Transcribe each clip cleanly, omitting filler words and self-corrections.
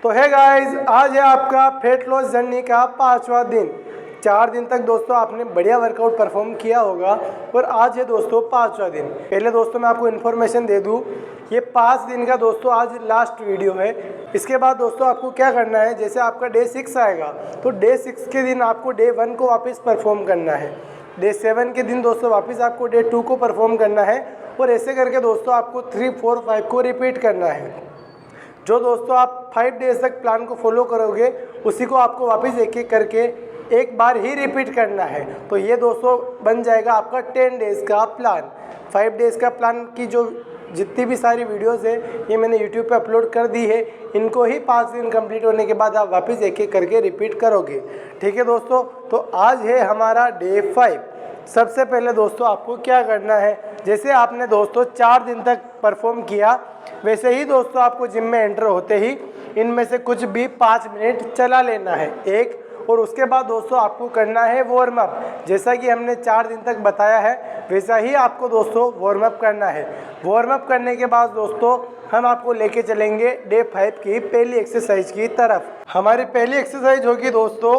तो है गाइस, आज है आपका फेट लॉस जर्नी का 5वां दिन। 4 दिन तक दोस्तों आपने बढ़िया वर्कआउट परफॉर्म किया होगा और आज है दोस्तों 5वां दिन। पहले दोस्तों मैं आपको इन्फॉर्मेशन दे दूं, ये 5 दिन का दोस्तों आज लास्ट वीडियो है। इसके बाद दोस्तों आपको क्या करना है, जैसे आपका डे 6 आएगा तो डे 6 के दिन आपको डे 1 को वापस परफॉर्म करना है। डे 7 के दिन दोस्तों वापस आपको डे 2 को परफॉर्म करना है और ऐसे करके दोस्तों आपको 3, 4, 5 को रिपीट करना है। जो दोस्तों आप 5 डेज तक प्लान को फॉलो करोगे उसी को आपको वापस एक एक करके एक बार ही रिपीट करना है। तो ये दोस्तों बन जाएगा आपका 10 डेज़ का प्लान। 5 डेज़ का प्लान की जो जितनी भी सारी वीडियोस है ये मैंने यूट्यूब पे अपलोड कर दी है। इनको ही 5 दिन कंप्लीट होने के बाद आप वापस एक एक करके रिपीट करोगे। ठीक है दोस्तों, तो आज है हमारा डे 5। सबसे पहले दोस्तों आपको क्या करना है, जैसे आपने दोस्तों 4 दिन तक परफॉर्म किया वैसे ही दोस्तों आपको जिम में एंटर होते ही इनमें से कुछ भी 5 मिनट चला लेना है एक। और उसके बाद दोस्तों आपको करना है वार्म अप। जैसा कि हमने 4 दिन तक बताया है वैसा ही आपको दोस्तों वार्म अप करना है। वार्म अप करने के बाद दोस्तों हम आपको लेके चलेंगे डे 5 की पहली एक्सरसाइज की तरफ। हमारी पहली एक्सरसाइज होगी दोस्तों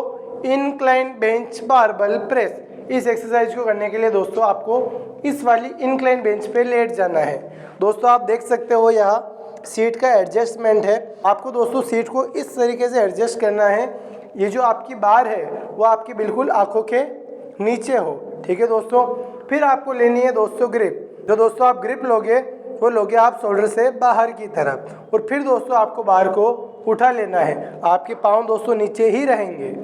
इंक्लाइन बेंच बारबल प्रेस। इस एक्सरसाइज को करने के लिए दोस्तों आपको इस वाली इंक्लाइन बेंच पे लेट जाना है। दोस्तों आप देख सकते हो यहाँ सीट का एडजस्टमेंट है। आपको दोस्तों सीट को इस तरीके से एडजस्ट करना है, ये जो आपकी बार है वो आपकी बिल्कुल आंखों के नीचे हो। ठीक है दोस्तों, फिर आपको लेनी है दोस्तों ग्रिप। जो दोस्तों आप ग्रिप लोगे वो लोगे आप शोल्डर से बाहर की तरफ और फिर दोस्तों आपको बार को उठा लेना है। आपके पाँव दोस्तों नीचे ही रहेंगे।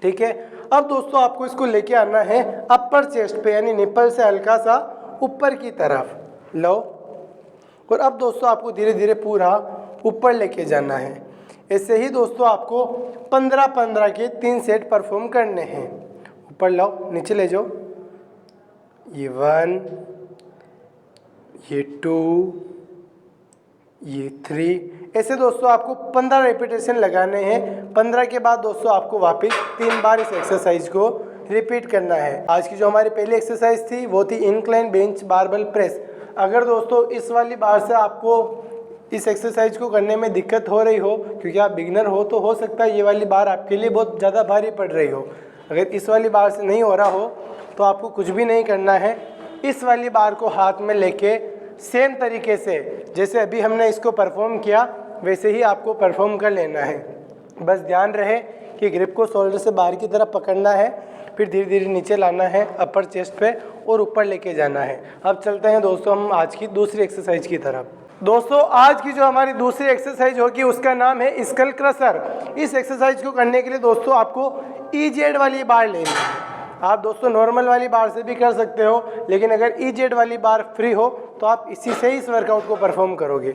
ठीक है, अब दोस्तों आपको इसको लेके आना है अपर चेस्ट पे, यानी निप्पल से हल्का सा ऊपर की तरफ लो। और अब दोस्तों आपको धीरे धीरे पूरा ऊपर लेके जाना है। ऐसे ही दोस्तों आपको 15-15 के 3 सेट परफॉर्म करने हैं। ऊपर लाओ, नीचे ले जाओ। ये 1, ये 2, ये 3। ऐसे दोस्तों आपको 15 रेपिटेशन लगाने हैं। 15 के बाद दोस्तों आपको वापस 3 बार इस एक्सरसाइज को रिपीट करना है। आज की जो हमारी पहली एक्सरसाइज थी वो थी इंक्लाइन बेंच बारबल प्रेस। अगर दोस्तों इस वाली बार से आपको इस एक्सरसाइज को करने में दिक्कत हो रही हो, क्योंकि आप बिगनर हो तो हो सकता है ये वाली बार आपके लिए बहुत ज़्यादा भारी पड़ रही हो। अगर इस वाली बार से नहीं हो रहा हो तो आपको कुछ भी नहीं करना है। इस वाली बार को हाथ में लेके सेम तरीके से जैसे अभी हमने इसको परफॉर्म किया वैसे ही आपको परफॉर्म कर लेना है। बस ध्यान रहे कि ग्रिप को शोल्डर से बाहर की तरफ पकड़ना है, फिर धीरे धीरे नीचे लाना है अपर चेस्ट पे और ऊपर लेके जाना है। अब चलते हैं दोस्तों हम आज की दूसरी एक्सरसाइज की तरफ। दोस्तों आज की जो हमारी दूसरी एक्सरसाइज होगी उसका नाम है स्कल क्रशर। इस एक्सरसाइज को करने के लिए दोस्तों आपको EZ वाली बार लेनी है। आप दोस्तों नॉर्मल वाली बार से भी कर सकते हो, लेकिन अगर EZ वाली बार फ्री हो तो आप इसी से ही इस वर्कआउट को परफॉर्म करोगे।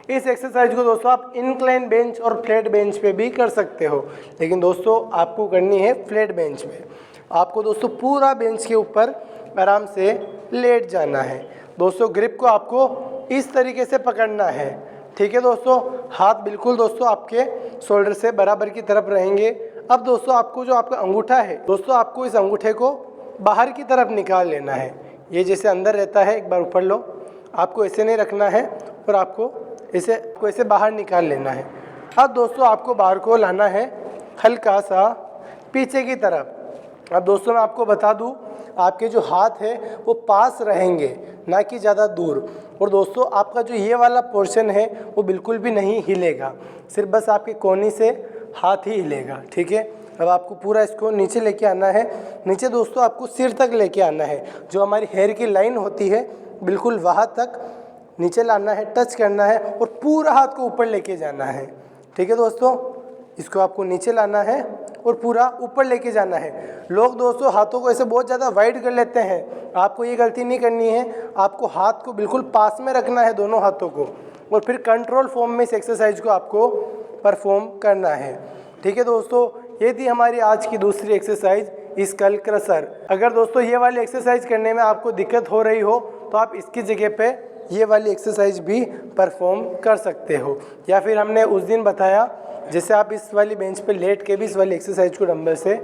इस एक्सरसाइज को दोस्तों आप इंक्लाइन बेंच और फ्लैट बेंच पे भी कर सकते हो, लेकिन दोस्तों आपको करनी है फ्लैट बेंच पे। आपको दोस्तों पूरा बेंच के ऊपर आराम से लेट जाना है। दोस्तों ग्रिप को आपको इस तरीके से पकड़ना है। ठीक है दोस्तों, हाथ बिल्कुल दोस्तों आपके शोल्डर से बराबर की तरफ रहेंगे। अब दोस्तों आपको जो आपका अंगूठा है दोस्तों आपको इस अंगूठे को बाहर की तरफ निकाल लेना है। ये जैसे अंदर रहता है, एक बार ऊपर लो। आपको ऐसे नहीं रखना है और आपको ऐसे बाहर निकाल लेना है। अब दोस्तों आपको बार को लाना है हल्का सा पीछे की तरफ। अब दोस्तों मैं आपको बता दूं, आपके जो हाथ है वो पास रहेंगे, ना कि ज़्यादा दूर। और दोस्तों आपका जो ये वाला पोर्शन है वो बिल्कुल भी नहीं हिलेगा, सिर्फ बस आपके कोहनी से हाथ ही हिलेगा। ठीक है, अब आपको पूरा इसको नीचे लेके आना है। नीचे दोस्तों आपको सिर तक लेके आना है। जो हमारी हेयर की लाइन होती है बिल्कुल वहाँ तक नीचे लाना है, टच करना है और पूरा हाथ को ऊपर लेके जाना है। ठीक है दोस्तों, इसको आपको नीचे लाना है और पूरा ऊपर लेके जाना है। लोग दोस्तों हाथों को ऐसे बहुत ज़्यादा वाइड कर लेते हैं, आपको ये गलती नहीं करनी है। आपको हाथ को बिल्कुल पास में रखना है, दोनों हाथों को, और फिर कंट्रोल फॉर्म में इस एक्सरसाइज को आपको परफॉर्म करना है। ठीक है दोस्तों, ये थी हमारी आज की दूसरी एक्सरसाइज स्कल क्रशर। अगर दोस्तों ये वाली एक्सरसाइज करने में आपको दिक्कत हो रही हो तो आप इसकी जगह पे ये वाली एक्सरसाइज भी परफॉर्म कर सकते हो, या फिर हमने उस दिन बताया जैसे आप इस वाली बेंच पे लेट के भी इस वाली एक्सरसाइज को डंबल से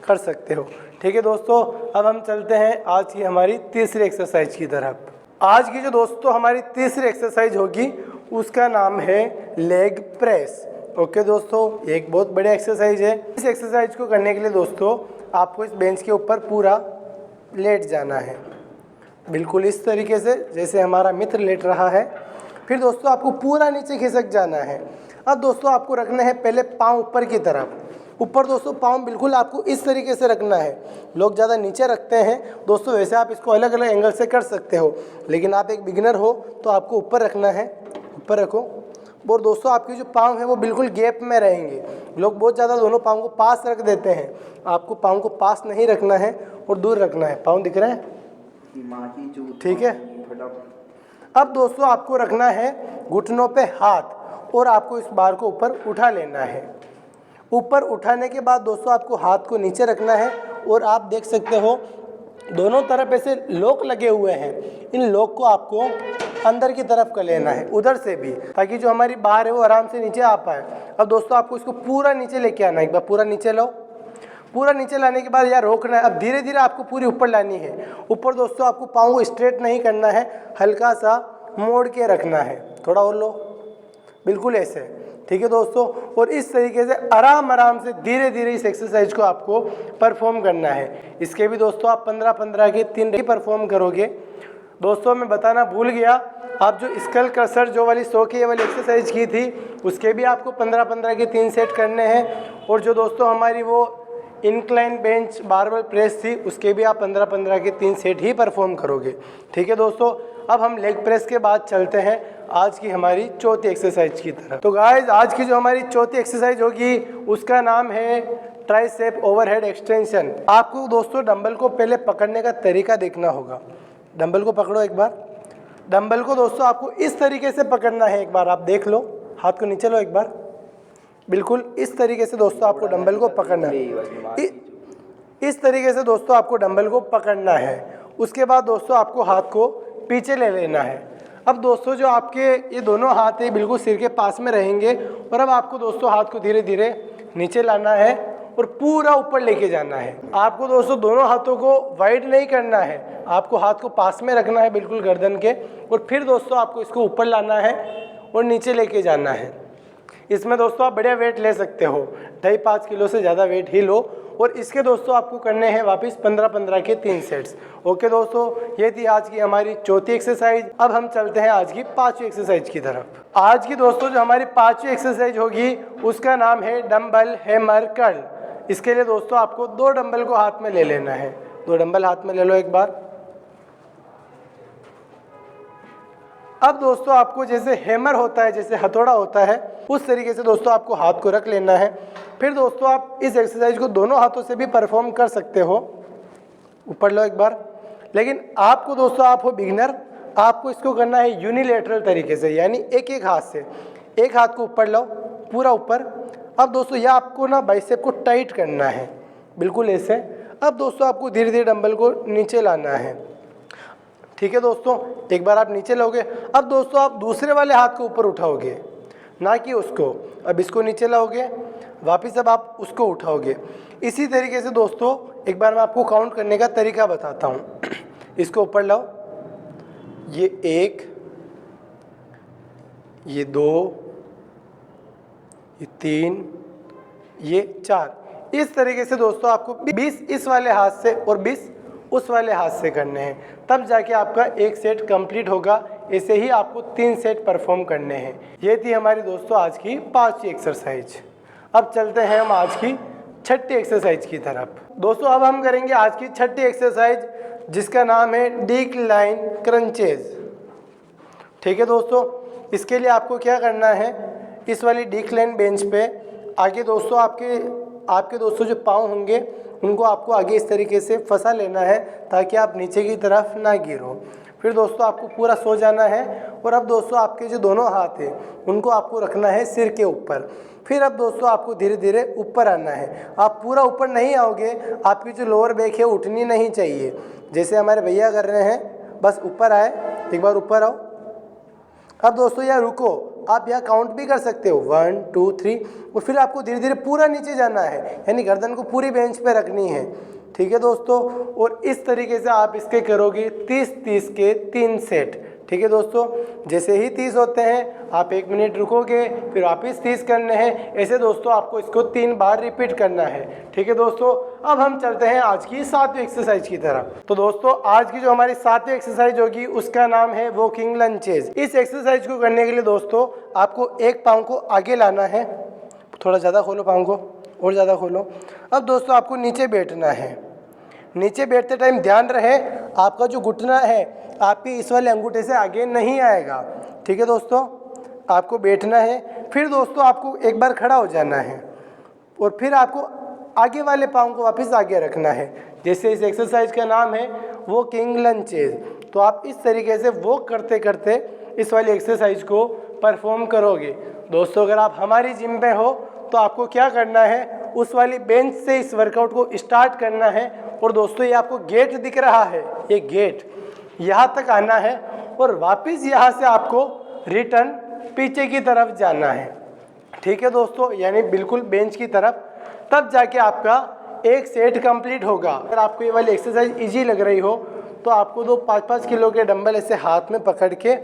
कर सकते हो। ठीक है दोस्तों, अब हम चलते हैं आज की हमारी तीसरी एक्सरसाइज की तरफ। आज की जो दोस्तों हमारी तीसरी एक्सरसाइज होगी उसका नाम है लेग प्रेस। ओके दोस्तों, ये एक बहुत बढ़िया एक्सरसाइज है। इस एक्सरसाइज को करने के लिए दोस्तों आपको इस बेंच के ऊपर पूरा लेट जाना है, बिल्कुल इस तरीके से जैसे हमारा मित्र लेट रहा है। फिर दोस्तों आपको पूरा नीचे खिसक जाना है। अब दोस्तों आपको रखना है पहले पाँव ऊपर की तरफ। ऊपर दोस्तों पाँव बिल्कुल आपको इस तरीके से रखना है। लोग ज़्यादा नीचे रखते हैं दोस्तों, वैसे आप इसको अलग अलग एंगल से कर सकते हो, लेकिन आप एक बिगिनर हो तो आपको ऊपर रखना है। ऊपर रखो। और दोस्तों आपके जो पाँव हैं वो बिल्कुल गैप में रहेंगे। लोग बहुत ज़्यादा दोनों पाँव को पास रख देते हैं, आपको पाँव को पास नहीं रखना है और दूर रखना है। पाँव दिख रहे हैं, ठीक है। अब दोस्तों आपको रखना है घुटनों पे हाथ और आपको इस बार को ऊपर उठा लेना है। ऊपर उठाने के बाद दोस्तों आपको हाथ को नीचे रखना है और आप देख सकते हो दोनों तरफ ऐसे लॉक लगे हुए हैं। इन लॉक को आपको अंदर की तरफ कर लेना है, उधर से भी, ताकि जो हमारी बार है वो आराम से नीचे आ पाए। अब दोस्तों आपको इसको पूरा नीचे लेके आना है। एक बार पूरा नीचे लो। पूरा नीचे लाने के बाद यार रोकना है। अब धीरे धीरे आपको पूरी ऊपर लानी है। ऊपर दोस्तों आपको पाँव को स्ट्रेट नहीं करना है, हल्का सा मोड़ के रखना है। थोड़ा और लो, बिल्कुल ऐसे, ठीक है दोस्तों। और इस तरीके से आराम आराम से धीरे धीरे इस एक्सरसाइज को आपको परफॉर्म करना है। इसके भी दोस्तों आप 15-15 के 3 परफॉर्म करोगे। दोस्तों मैं बताना भूल गया, आप जो स्कल क्रशर जो वाली 100 की वाली एक्सरसाइज की थी उसके भी आपको 15-15 के 3 सेट करने हैं। और जो दोस्तों हमारी वो इंक्लाइन बेंच बारबेल प्रेस थी उसके भी आप 15-15 के 3 सेट ही परफॉर्म करोगे, ठीक है दोस्तों। अब हम लेग प्रेस के बाद चलते हैं आज की हमारी चौथी एक्सरसाइज की तरफ। तो गाइज आज की जो हमारी चौथी एक्सरसाइज होगी उसका नाम है ट्राइसेप ओवरहेड एक्सटेंशन। आपको दोस्तों डंबल को पहले पकड़ने का तरीका देखना होगा। डंबल को पकड़ो एक बार। डंबल को दोस्तों आपको इस तरीके से पकड़ना है। एक बार आप देख लो, हाथ को नीचे लो एक बार, बिल्कुल इस तरीके से दोस्तों आपको डंबल को पकड़ना है। इस तरीके से दोस्तों आपको डंबल को पकड़ना है। उसके बाद दोस्तों आपको हाथ को पीछे ले लेना है। अब दोस्तों जो आपके ये दोनों हाथ है बिल्कुल सिर के पास में रहेंगे। और अब आपको दोस्तों हाथ को धीरे धीरे नीचे लाना है और पूरा ऊपर लेके जाना है। आपको दोस्तों दोनों हाथों को वाइड नहीं करना है, आपको हाथ को पास में रखना है बिल्कुल गर्दन के। और फिर दोस्तों आपको इसको ऊपर लाना है और नीचे लेके जाना है। इसमें दोस्तों आप बढ़िया वेट ले सकते हो, 2.5 किलो से ज़्यादा वेट ही लो। और इसके दोस्तों आपको करने हैं वापस 15-15 के 3 सेट्स। ओके दोस्तों, ये थी आज की हमारी चौथी एक्सरसाइज। अब हम चलते हैं आज की 5वीं एक्सरसाइज की तरफ। आज की दोस्तों जो हमारी 5वीं एक्सरसाइज होगी उसका नाम है डंबल हैमर कर्ल। इसके लिए दोस्तों आपको 2 डंबल को हाथ में ले लेना है। 2 डंबल हाथ में ले लो एक बार। अब दोस्तों आपको जैसे हैमर होता है, जैसे हथौड़ा होता है, उस तरीके से दोस्तों आपको हाथ को रख लेना है। फिर दोस्तों आप इस एक्सरसाइज को दोनों हाथों से भी परफॉर्म कर सकते हो। ऊपर लो एक बार। लेकिन आपको दोस्तों, आप हो बिगिनर, आपको इसको करना है यूनिलेटरल तरीके से, यानी एक एक हाथ से। एक हाथ को ऊपर लो, पूरा ऊपर। अब दोस्तों यह आपको ना बाइसेप को टाइट करना है, बिल्कुल ऐसे। अब दोस्तों आपको धीरे धीरे डंबल को नीचे लाना है, ठीक है दोस्तों। एक बार आप नीचे लोगे। अब दोस्तों आप दूसरे वाले हाथ को ऊपर उठाओगे, ना कि उसको। अब इसको नीचे लाओगे, वापस अब आप उसको उठाओगे। इसी तरीके से दोस्तों एक बार मैं आपको काउंट करने का तरीका बताता हूँ। इसको ऊपर लाओ, ये 1, ये 2, ये 3, ये 4। इस तरीके से दोस्तों आपको 20 इस वाले हाथ से और 20 उस वाले हाथ से करने हैं, तब जाके आपका एक सेट कंप्लीट होगा। ऐसे ही आपको 3 सेट परफॉर्म करने हैं। ये थी हमारी दोस्तों आज की 5वीं एक्सरसाइज। अब चलते हैं हम आज की 6ठी एक्सरसाइज की तरफ। दोस्तों अब हम करेंगे आज की 6ठी एक्सरसाइज, जिसका नाम है डिक्लाइन क्रंचेज, ठीक है दोस्तों। इसके लिए आपको क्या करना है, इस वाली डिक्लाइन बेंच पे आगे दोस्तों आपके दोस्तों जो पाँव होंगे उनको आपको आगे इस तरीके से फंसा लेना है, ताकि आप नीचे की तरफ ना गिरो। फिर दोस्तों आपको पूरा सो जाना है। और अब दोस्तों आपके जो दोनों हाथ हैं उनको आपको रखना है सिर के ऊपर। फिर अब दोस्तों आपको धीरे धीरे ऊपर आना है। आप पूरा ऊपर नहीं आओगे, आपकी जो लोअर बैक है उठनी नहीं चाहिए, जैसे हमारे भैया कर रहे हैं। बस ऊपर आए, एक बार ऊपर आओ। अब दोस्तों यहाँ रुको, आप यहाँ काउंट भी कर सकते हो, 1 2 3। और फिर आपको धीरे धीरे पूरा नीचे जाना है, यानी गर्दन को पूरी बेंच पे रखनी है, ठीक है दोस्तों। और इस तरीके से आप इसके करोगे 30-30 के 3 सेट, ठीक है दोस्तों, जैसे ही 30 होते हैं आप 1 मिनट रुकोगे, फिर वापस 30 करने हैं। ऐसे दोस्तों आपको इसको 3 बार रिपीट करना है। ठीक है दोस्तों, अब हम चलते हैं आज की 7वीं एक्सरसाइज की तरफ। तो दोस्तों आज की जो हमारी 7वीं एक्सरसाइज होगी उसका नाम है वॉकिंग लंचेज। इस एक्सरसाइज को करने के लिए दोस्तों आपको एक पाँव को आगे लाना है, थोड़ा ज़्यादा खोलो पाँव को, और ज़्यादा खोलो। अब दोस्तों आपको नीचे बैठना है। नीचे बैठते टाइम ध्यान रहे आपका जो घुटना है आपके इस वाले अंगूठे से आगे नहीं आएगा। ठीक है दोस्तों, आपको बैठना है, फिर दोस्तों आपको एक बार खड़ा हो जाना है और फिर आपको आगे वाले पाँव को वापस आगे रखना है। जैसे इस एक्सरसाइज का नाम है वॉकिंग लंचेज। तो आप इस तरीके से वॉक करते करते इस वाली एक्सरसाइज को परफॉर्म करोगे। दोस्तों अगर आप हमारी जिम पे हो तो आपको क्या करना है, उस वाली बेंच से इस वर्कआउट को स्टार्ट करना है। और दोस्तों ये आपको गेट दिख रहा है, ये गेट यहाँ तक आना है और वापस यहाँ से आपको रिटर्न पीछे की तरफ जाना है। ठीक है दोस्तों, यानी बिल्कुल बेंच की तरफ, तब जाके आपका एक सेट कंप्लीट होगा। अगर आपको ये वाली एक्सरसाइज इजी लग रही हो तो आपको 2 5-5 किलो के डंबल ऐसे हाथ में पकड़ के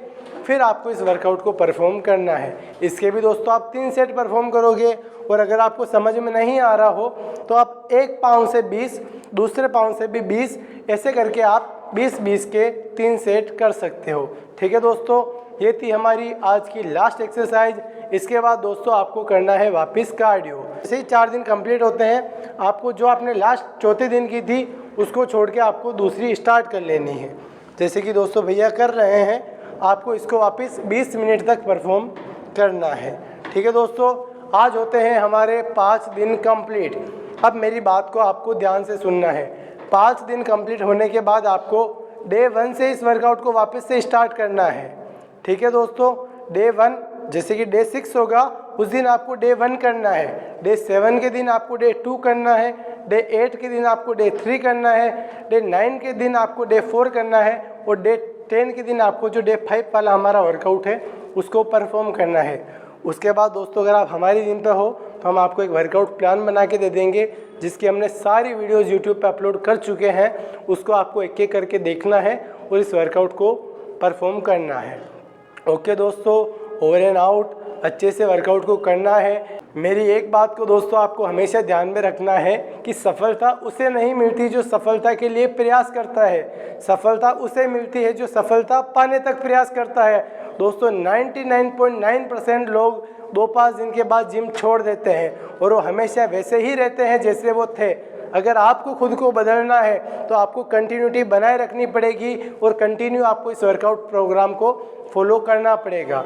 फिर आपको इस वर्कआउट को परफॉर्म करना है। इसके भी दोस्तों आप 3 सेट परफॉर्म करोगे। और अगर आपको समझ में नहीं आ रहा हो तो आप एक पाँव से 20, दूसरे पाँव से भी 20, ऐसे करके आप 20-20 के 3 सेट कर सकते हो। ठीक है दोस्तों, ये थी हमारी आज की लास्ट एक्सरसाइज। इसके बाद दोस्तों आपको करना है वापस कार्डियो। जैसे ही 4 दिन कंप्लीट होते हैं आपको जो आपने लास्ट चौथे दिन की थी उसको छोड़ के आपको दूसरी स्टार्ट कर लेनी है। जैसे कि दोस्तों भैया कर रहे हैं, आपको इसको वापस 20 मिनट तक परफॉर्म करना है। ठीक है दोस्तों, आज होते हैं हमारे 5 दिन कंप्लीट। अब मेरी बात को आपको ध्यान से सुनना है। 5 दिन कंप्लीट होने के बाद आपको डे 1 से इस वर्कआउट को वापस से स्टार्ट करना है। ठीक है दोस्तों, डे 1 जैसे कि डे 6 होगा उस दिन आपको डे 1 करना है, डे 7 के दिन आपको डे 2 करना है, डे 8 के दिन आपको डे 3 करना है, डे 9 के दिन आपको डे 4 करना है और डे 10 के दिन आपको जो डे 5 वाला हमारा वर्कआउट है उसको परफॉर्म करना है। उसके बाद दोस्तों अगर आप हमारी जिम पे हो तो हम आपको एक वर्कआउट प्लान बना के दे देंगे जिसकी हमने सारी वीडियोस यूट्यूब पे अपलोड कर चुके हैं। उसको आपको एक एक करके देखना है और इस वर्कआउट को परफॉर्म करना है। ओके दोस्तों, ओवर एंड आउट, अच्छे से वर्कआउट को करना है। मेरी एक बात को दोस्तों आपको हमेशा ध्यान में रखना है कि सफलता उसे नहीं मिलती जो सफलता के लिए प्रयास करता है, सफलता उसे मिलती है जो सफलता पाने तक प्रयास करता है। दोस्तों 99.9% लोग 2-5 दिन के बाद जिम छोड़ देते हैं और वो हमेशा वैसे ही रहते हैं जैसे वो थे। अगर आपको खुद को बदलना है तो आपको कंटिन्यूटी बनाए रखनी पड़ेगी और कंटिन्यू आपको इस वर्कआउट प्रोग्राम को फॉलो करना पड़ेगा।